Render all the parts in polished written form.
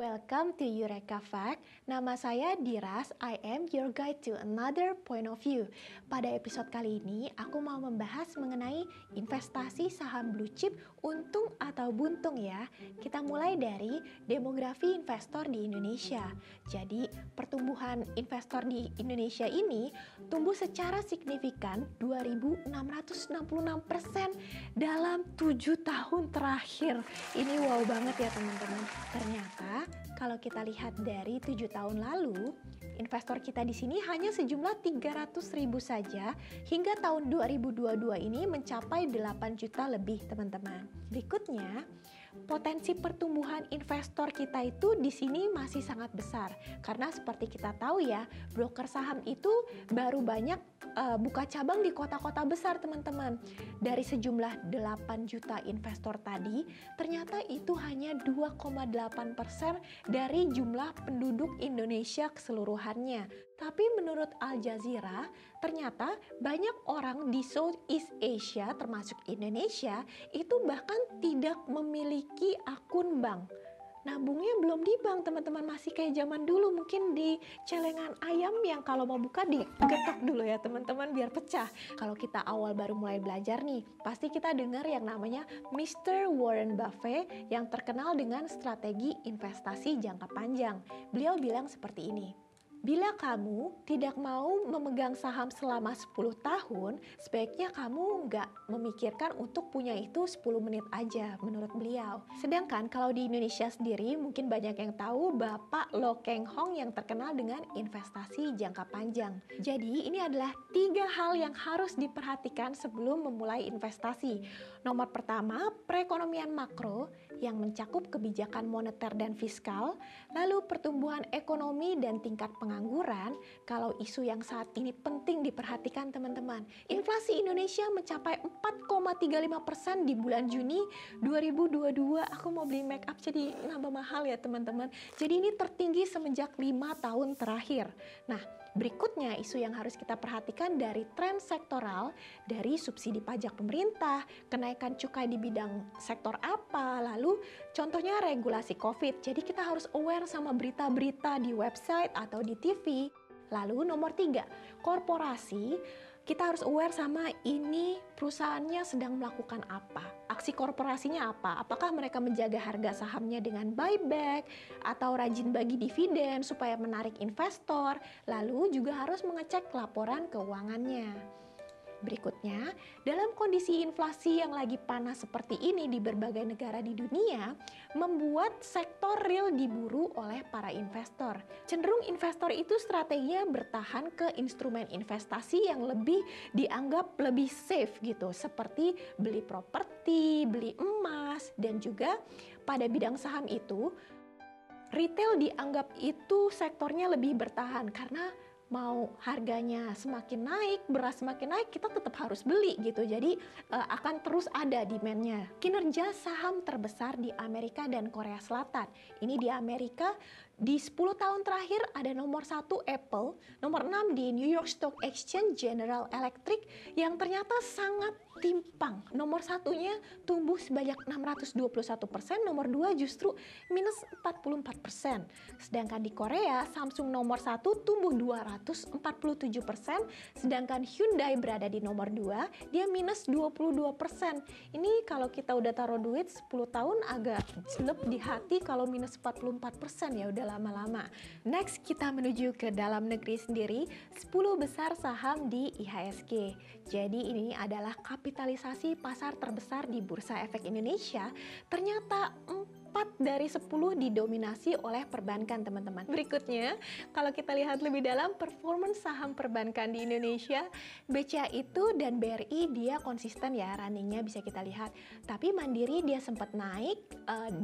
welcome to Eureka Fact. Nama saya Diras, I am your guide to another point of view. Pada episode kali ini, aku mau membahas mengenai investasi saham blue chip untung atau buntung ya. Kita mulai dari demografi investor di Indonesia. Jadi, pertumbuhan investor di Indonesia ini tumbuh secara signifikan 2.666% dalam 7 tahun terakhir. Ini wow banget ya teman-teman. Ternyata kalau kita lihat dari 7 tahun lalu, investor kita di sini hanya sejumlah 300.000 saja hingga tahun 2022 ini mencapai 8 juta lebih teman-teman. Berikutnya, potensi pertumbuhan investor kita itu di sini masih sangat besar karena seperti kita tahu ya, broker saham itu baru banyak buka cabang di kota-kota besar teman-teman. Dari sejumlah 8 juta investor tadi, ternyata itu hanya 2,8% dari jumlah penduduk Indonesia keseluruhannya. Tapi menurut Al Jazeera, ternyata banyak orang di Southeast Asia termasuk Indonesia itu bahkan tidak memiliki akun bank. Nabungnya belum di bank teman-teman, masih kayak zaman dulu mungkin di celengan ayam yang kalau mau buka digetok dulu ya teman-teman biar pecah. Kalau kita awal baru mulai belajar nih, pasti kita dengar yang namanya Mr. Warren Buffett yang terkenal dengan strategi investasi jangka panjang. Beliau bilang seperti ini. Bila kamu tidak mau memegang saham selama 10 tahun, sebaiknya kamu nggak memikirkan untuk punya itu 10 menit aja menurut beliau. Sedangkan kalau di Indonesia sendiri mungkin banyak yang tahu Bapak Lo Keng Hong yang terkenal dengan investasi jangka panjang. Jadi ini adalah 3 hal yang harus diperhatikan sebelum memulai investasi. Nomor pertama, perekonomian makro yang mencakup kebijakan moneter dan fiskal, lalu pertumbuhan ekonomi dan tingkat pengangguran. Kalau isu yang saat ini penting diperhatikan teman-teman. Inflasi Indonesia mencapai 4,35% di bulan Juni 2022. Aku mau beli make up jadi nambah mahal ya teman-teman. Jadi ini tertinggi semenjak 5 tahun terakhir. Nah, berikutnya isu yang harus kita perhatikan dari tren sektoral, dari subsidi pajak pemerintah, kenaikan cukai di bidang sektor apa, lalu contohnya regulasi COVID. Jadi kita harus aware sama berita-berita di website atau di TV. Lalu nomor 3, korporasi. Kita harus aware sama ini perusahaannya sedang melakukan apa. Aksi korporasinya apa? Apakah mereka menjaga harga sahamnya dengan buyback atau rajin bagi dividen supaya menarik investor? Lalu juga harus mengecek laporan keuangannya. Berikutnya, dalam kondisi inflasi yang lagi panas seperti ini di berbagai negara di dunia, membuat sektor real diburu oleh para investor. Cenderung investor itu strateginya bertahan ke instrumen investasi yang lebih dianggap lebih safe gitu, seperti beli properti, beli emas, dan juga pada bidang saham itu, retail dianggap itu sektornya lebih bertahan karena mau harganya semakin naik, beras semakin naik, kita tetap harus beli gitu. Jadi akan terus ada demand-nya. Kinerja saham terbesar di Amerika dan Korea Selatan. Ini di Amerika di 10 tahun terakhir ada nomor 1 Apple, nomor 6 di New York Stock Exchange General Electric yang ternyata sangat timpang. Nomor 1-nya tumbuh sebanyak 621%, nomor 2 justru minus 44%. Sedangkan di Korea, Samsung nomor 1 tumbuh 247%, sedangkan Hyundai berada di nomor 2, dia minus 22%. Ini kalau kita udah taruh duit 10 tahun agak jelek di hati kalau minus 44% ya udah lama-lama. Next kita menuju ke dalam negeri sendiri, 10 besar saham di IHSG. Jadi ini adalah kapitalisasi pasar terbesar di Bursa Efek Indonesia. Ternyata 4 dari 10 didominasi oleh perbankan teman-teman. Berikutnya, kalau kita lihat lebih dalam performance saham perbankan di Indonesia, BCA itu dan BRI dia konsisten ya runningnya bisa kita lihat. Tapi Mandiri dia sempat naik,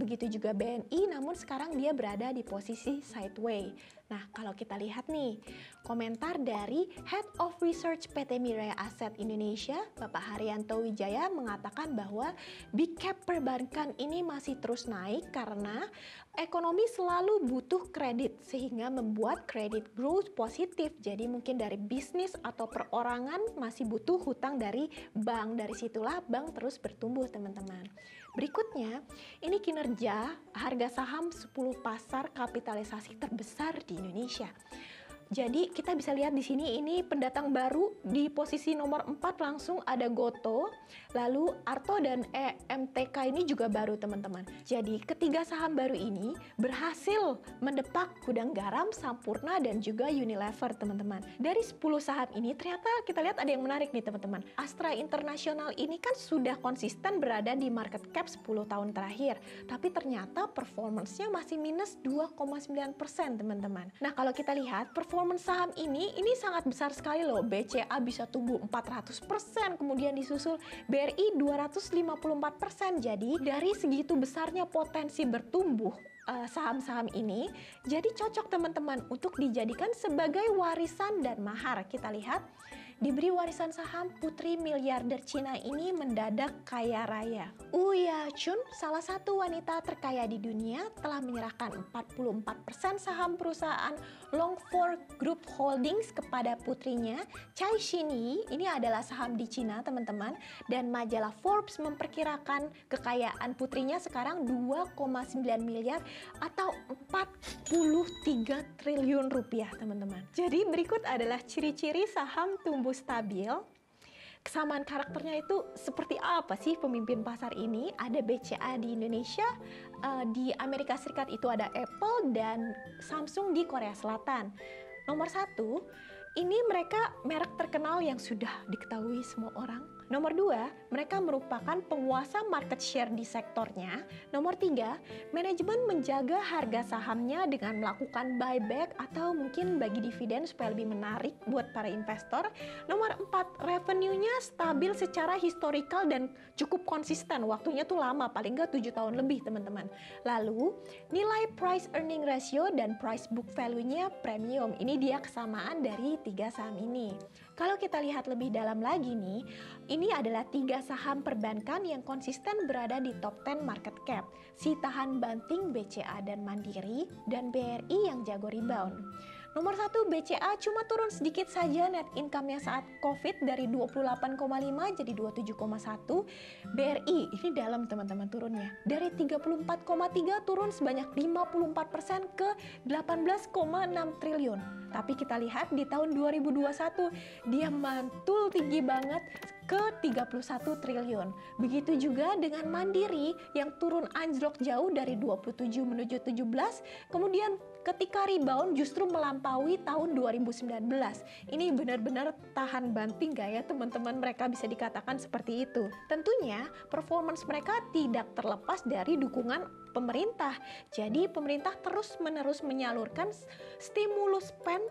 begitu juga BNI, namun sekarang dia berada di posisi sideways. Nah, kalau kita lihat nih, komentar dari Head of Research PT Miraya Asset Indonesia, Bapak Haryanto Wijaya mengatakan bahwa big cap perbankan ini masih terus naik karena ekonomi selalu butuh kredit sehingga membuat kredit growth positif. Jadi mungkin dari bisnis atau perorangan masih butuh hutang dari bank. Dari situlah bank terus bertumbuh teman-teman. Berikutnya, ini kinerja harga saham 10 pasar kapitalisasi terbesar di Indonesia. Jadi kita bisa lihat di sini ini pendatang baru di posisi nomor 4 langsung ada Goto, lalu Arto dan EMTK ini juga baru teman-teman. Jadi ketiga saham baru ini berhasil mendepak Gudang Garam, Sampurna dan juga Unilever teman-teman. Dari 10 saham ini ternyata kita lihat ada yang menarik nih teman-teman. Astra International ini kan sudah konsisten berada di market cap 10 tahun terakhir, tapi ternyata performance-nya masih minus 2,9% teman-teman. Nah kalau kita lihat performance saham ini sangat besar sekali loh. BCA bisa tumbuh 400%, kemudian disusul BRI 254%. Jadi dari segitu besarnya potensi bertumbuh saham-saham ini, jadi cocok teman-teman untuk dijadikan sebagai warisan dan mahar. Kita lihat diberi warisan saham, putri miliarder Cina ini mendadak kaya raya. Uya Chun, salah satu wanita terkaya di dunia, telah menyerahkan 44% saham perusahaan Longfor Group Holdings kepada putrinya, Chai Xinyi. Ini adalah saham di Cina, teman-teman. Dan majalah Forbes memperkirakan kekayaan putrinya sekarang 2,9 miliar atau 43 triliun rupiah, teman-teman. Jadi berikut adalah ciri-ciri saham tumbuh stabil. Kesamaan karakternya itu seperti apa sih pemimpin pasar ini? Ada BCA di Indonesia, di Amerika Serikat itu ada Apple dan Samsung di Korea Selatan. Nomor 1, ini mereka merek terkenal yang sudah diketahui semua orang. Nomor 2, mereka merupakan penguasa market share di sektornya. Nomor 3, manajemen menjaga harga sahamnya dengan melakukan buyback atau mungkin bagi dividen supaya lebih menarik buat para investor. Nomor 4, revenue-nya stabil secara historikal dan cukup konsisten. Waktunya tuh lama, paling nggak 7 tahun lebih teman-teman. Lalu, nilai price earning ratio dan price book value-nya premium. Ini dia kesamaan dari 3 saham ini. Kalau kita lihat lebih dalam lagi nih, ini adalah 3 saham perbankan yang konsisten berada di top 10 market cap. Si tahan banting BCA dan Mandiri, dan BRI yang jago rebound. Nomor 1 BCA cuma turun sedikit saja net income-nya saat COVID dari 28,5 jadi 27,1. BRI ini dalam teman-teman turunnya. Dari 34,3 turun sebanyak 54% ke 18,6 triliun. Tapi kita lihat di tahun 2021 dia mantul tinggi banget ke 31 triliun. Begitu juga dengan Mandiri yang turun anjlok jauh dari 27 menuju 17, kemudian ketika rebound justru melampaui tahun 2019. Ini benar-benar tahan banting gak ya teman-teman, mereka bisa dikatakan seperti itu. Tentunya performance mereka tidak terlepas dari dukungan pemerintah. Jadi pemerintah terus-menerus menyalurkan stimulus spend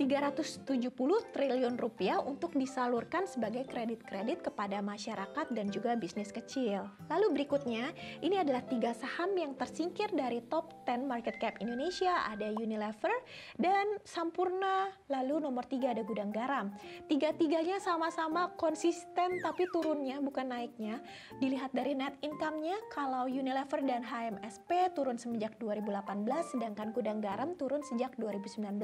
370 triliun rupiah untuk disalurkan sebagai kredit-kredit kepada masyarakat dan juga bisnis kecil. Lalu berikutnya, ini adalah 3 saham yang tersingkir dari top 10 market cap Indonesia. Ada Unilever dan Sampurna, lalu nomor 3 ada Gudang Garam. Tiga-tiganya sama-sama konsisten tapi turunnya bukan naiknya. Dilihat dari net income-nya, kalau Unilever dan HMSP turun semenjak 2018, sedangkan Gudang Garam turun sejak 2019.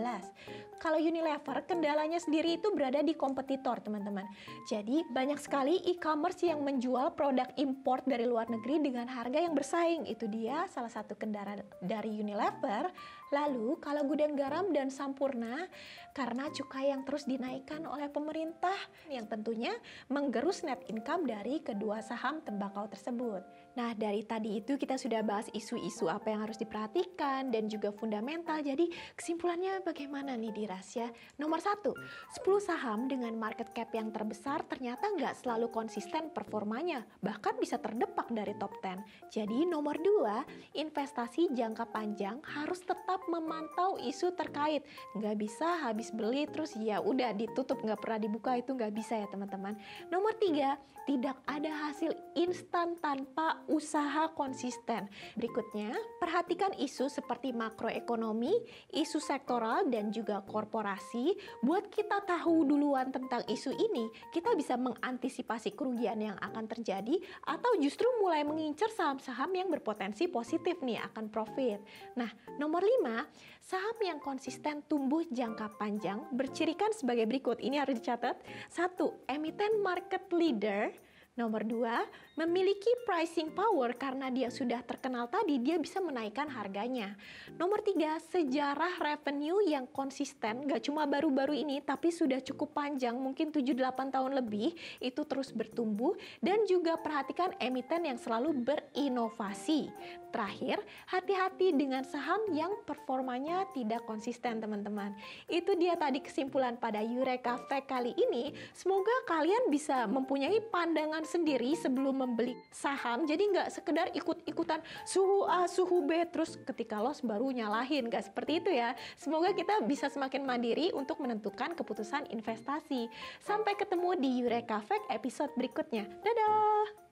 Kalau Unilever, kendalanya sendiri itu berada di kompetitor, teman-teman. Jadi, banyak sekali e-commerce yang menjual produk import dari luar negeri dengan harga yang bersaing. Itu dia salah satu kendala dari Unilever. Lalu, kalau Gudang Garam dan Sampurna, karena cukai yang terus dinaikkan oleh pemerintah, yang tentunya menggerus net income dari kedua saham tembakau tersebut. Nah, dari tadi itu kita sudah bahas isu-isu apa yang harus diperhatikan dan juga fundamental. Jadi, kesimpulannya bagaimana nih di Rasya? Nomor 1, 10 saham dengan market cap yang terbesar ternyata nggak selalu konsisten performanya, bahkan bisa terdepak dari top 10. Jadi nomor 2, investasi jangka panjang harus tetap memantau isu terkait. Nggak bisa habis beli terus ya udah ditutup, nggak pernah dibuka, itu nggak bisa ya teman-teman. Nomor 3, tidak ada hasil instan tanpa usaha konsisten. Berikutnya, perhatikan isu seperti makroekonomi, isu sektoral, dan juga korporasi. Buat kita tahu duluan tentang isu ini, kita bisa mengantisipasi kerugian yang akan terjadi atau justru mulai mengincar saham-saham yang berpotensi positif nih akan profit. Nah, nomor 5, saham yang konsisten tumbuh jangka panjang bercirikan sebagai berikut. Ini harus dicatat. 1, emiten market leader. Nomor 2, memiliki pricing power karena dia sudah terkenal tadi, dia bisa menaikkan harganya. Nomor 3, sejarah revenue yang konsisten, gak cuma baru-baru ini, tapi sudah cukup panjang, mungkin 7-8 tahun lebih, itu terus bertumbuh, dan juga perhatikan emiten yang selalu berinovasi. Terakhir, hati-hati dengan saham yang performanya tidak konsisten, teman-teman. Itu dia tadi kesimpulan pada Eureka Fact kali ini. Semoga kalian bisa mempunyai pandangan sendiri sebelum membeli saham, jadi nggak sekedar ikut-ikutan suhu A, suhu B, terus ketika loss baru nyalahin, nggak seperti itu ya. Semoga kita bisa semakin mandiri untuk menentukan keputusan investasi. Sampai ketemu di Eureka Fact episode berikutnya. Dadah!